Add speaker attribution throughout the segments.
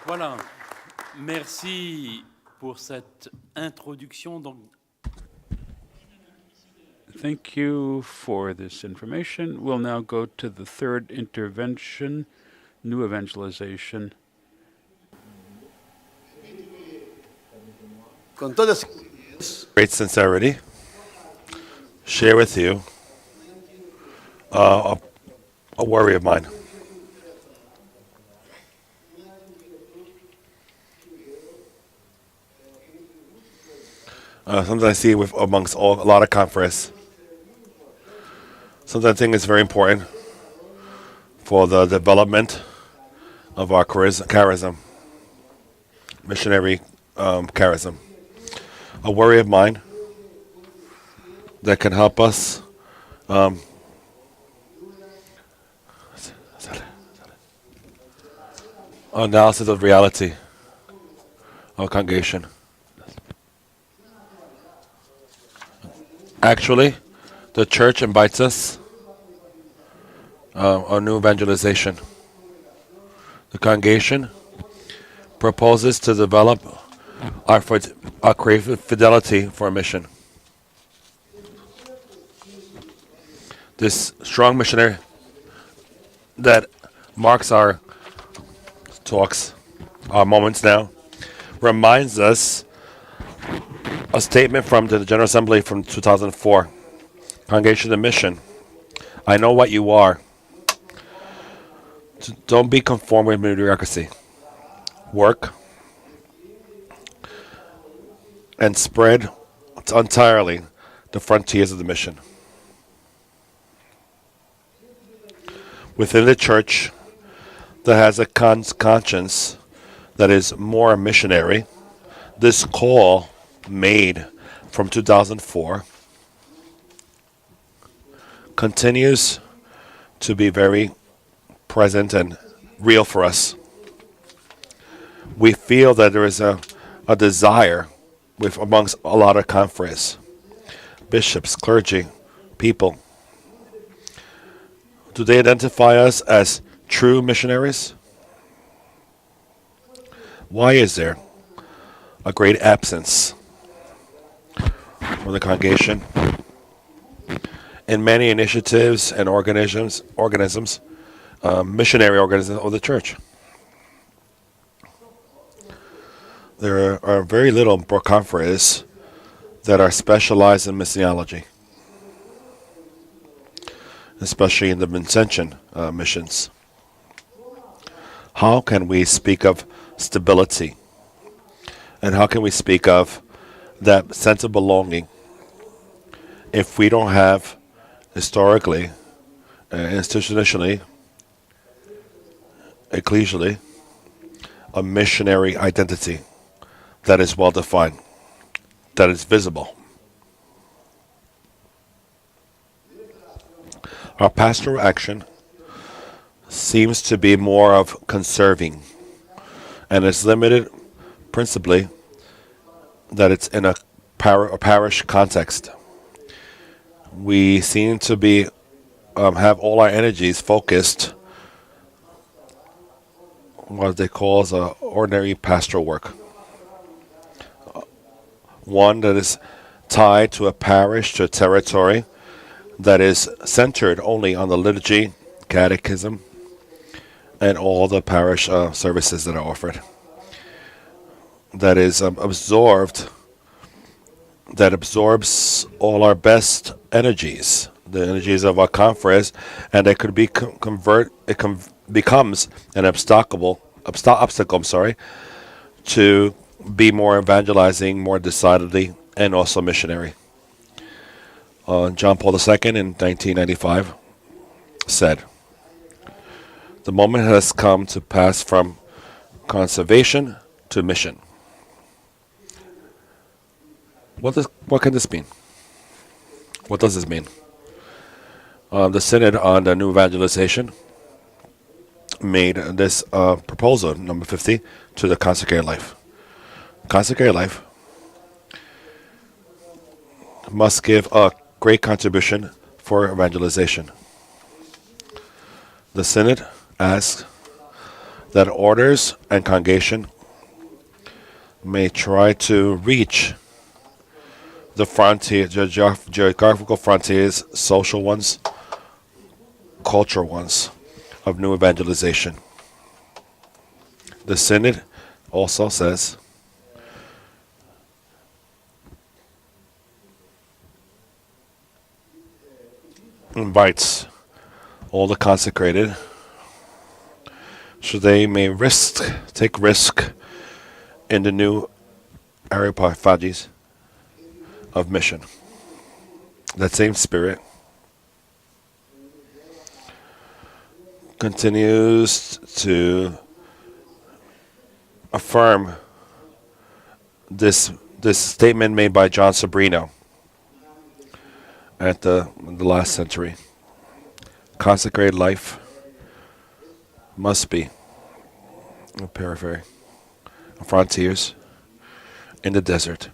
Speaker 1: Voilà. Merci pour cette introduction. Donc,
Speaker 2: Thank you for this information. We'll now go to the third intervention, new evangelization.
Speaker 3: Con toda
Speaker 4: Great sincerity, share with you a worry of mine. Sometimes I see amongst a lot of conference. Sometimes I think it's very important for the development of our charism, missionary charism. A worry of mine that can help us analysis of reality of congregation. Actually, the church invites us on new evangelization. The congregation proposes to develop our creative fidelity for a mission. This strong missionary that marks our talks, our moments now, reminds us a statement from the General Assembly from 2004. Congregation and Mission. I know what you are. Don't be conformed with mediocrity. Work and spread entirely the frontiers of the mission. Within the church that has a conscience that is more missionary, this call made from 2004 continues to be very present and real for us. We feel that there is a desire amongst a lot of conference, bishops, clergy, people. Do they identify us as true missionaries? Why is there a great absence from the congregation in many initiatives and organisms, missionary organisms of the church? There are very little conferences that are specialized in missiology, especially in the Vincentian missions. How can we speak of stability? And how can we speak of that sense of belonging if we don't have historically, institutionally, ecclesially, a missionary identity that is well defined, that is visible? Our pastoral action seems to be more of conserving, and is limited principally that it's in a parish context. We seem to be have all our energies focused on what they call as ordinary pastoral work. One that is tied to a parish, to a territory, that is centered only on the liturgy, catechism, and all the parish services that are offered. That is absorbs all our best energies, the energies of our conference, and it could be becomes an obstacle, to be more evangelizing, more decidedly, and also missionary. John Paul II in 1995 said, "The moment has come to pass from conservation to mission." What can this mean? What does this mean? The Synod on the New Evangelization made this proposal, number 50, to the consecrated life. Consecrated life must give a great contribution for evangelization. The Synod asks that orders and congregation may try to reach the frontier, geographical frontiers, social ones, cultural ones of new evangelization. The Synod also says invites all the consecrated so they may take risk in the new Areopagus of mission. That same spirit continues to affirm this statement made by John Sobrino at the last century. Consecrated life must be a periphery, frontiers, in the desert.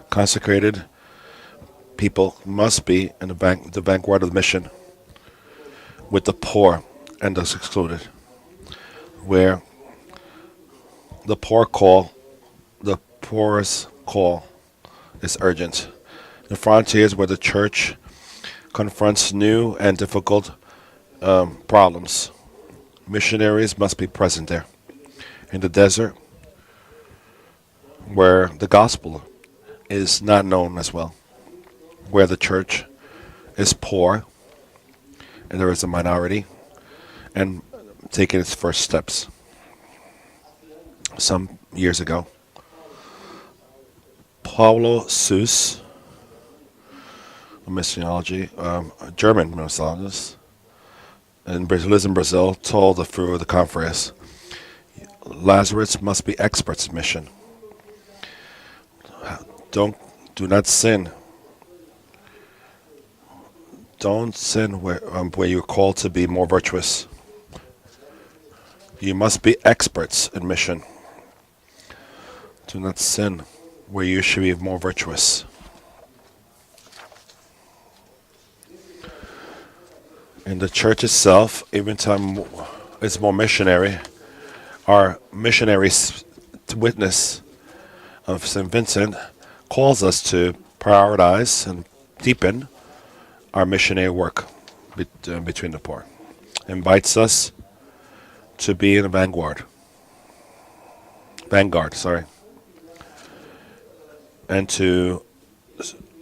Speaker 4: Consecrated people must be in the vanguard of the mission with the poor and the excluded, where the poorest call is urgent. The frontiers where the church confronts new and difficult problems. Missionaries must be present there. In the desert, where the gospel is not known as well, where the church is poor and there is a minority and taking its first steps. Some years ago, Paulo Seuss, a a German missiologist, lives in Brazil, told the Fru of the conference, Lazarus must be experts in mission. Do not sin. Don't sin where you're called to be more virtuous. You must be experts in mission. Do not sin where you should be more virtuous. In the church itself, even time it's more missionary, our missionary witness of St. Vincent calls us to prioritize and deepen our missionary work between the poor. Invites us to be in the vanguard, and to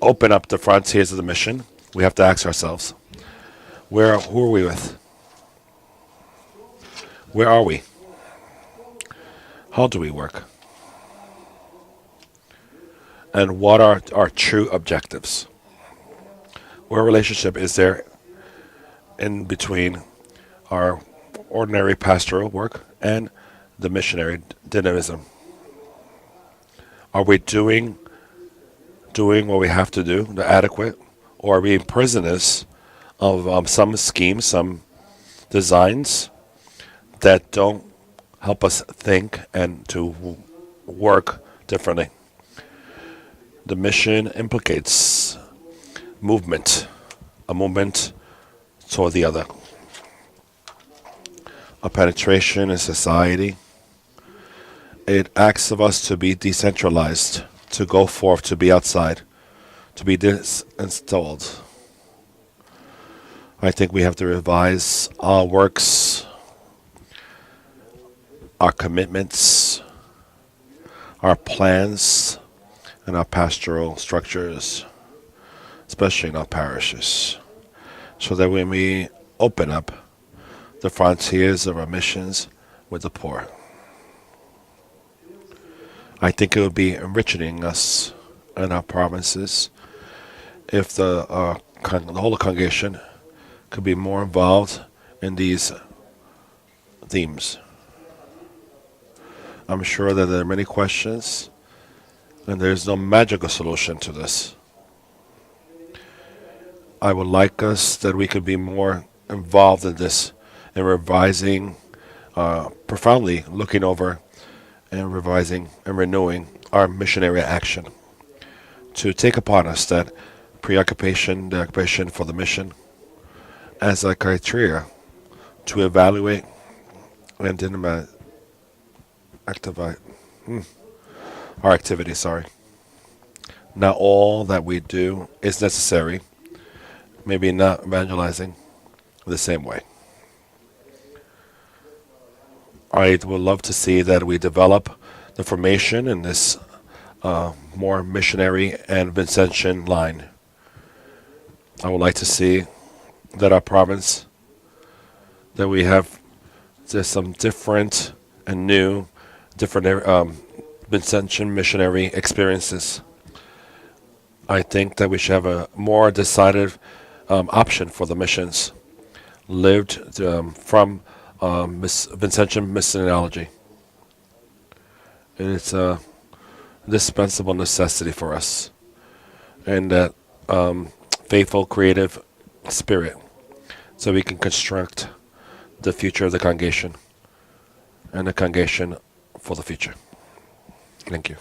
Speaker 4: open up the frontiers of the mission. We have to ask ourselves, who are we with? Where are we? How do we work? And what are our true objectives? What relationship is there in between our ordinary pastoral work and the missionary dynamism? Are we doing what we have to do, the adequate, or are we prisoners of some schemes, some designs that don't help us think and to work differently? The mission implicates movement, a movement toward the other, a penetration in society. It asks of us to be decentralized, to go forth, to be outside, to be disinstalled. I think we have to revise our works, our commitments, our plans, and our pastoral structures, especially in our parishes, so that when we open up the frontiers of our missions with the poor, I think it would be enriching us and our provinces if the whole congregation could be more involved in these themes. I'm sure that there are many questions, and there's no magical solution to this. I would like us that we could be more involved in this, in revising, profoundly looking over and revising and renewing our missionary action, to take upon us that the occupation for the mission as a criteria to evaluate and activate our activities. Sorry. Not all that we do is necessary. Maybe not evangelizing the same way. I would love to see that we develop the formation in this more missionary and Vincentian line. I would like to see that our province, that we have just some different and new, different Vincentian missionary experiences. I think that we should have a more decided option for the missions lived from Vincentian missiology. And it's a indispensable necessity for us. And that faithful, creative spirit, so we can construct the future of the congregation and the congregation for the future. Thank you.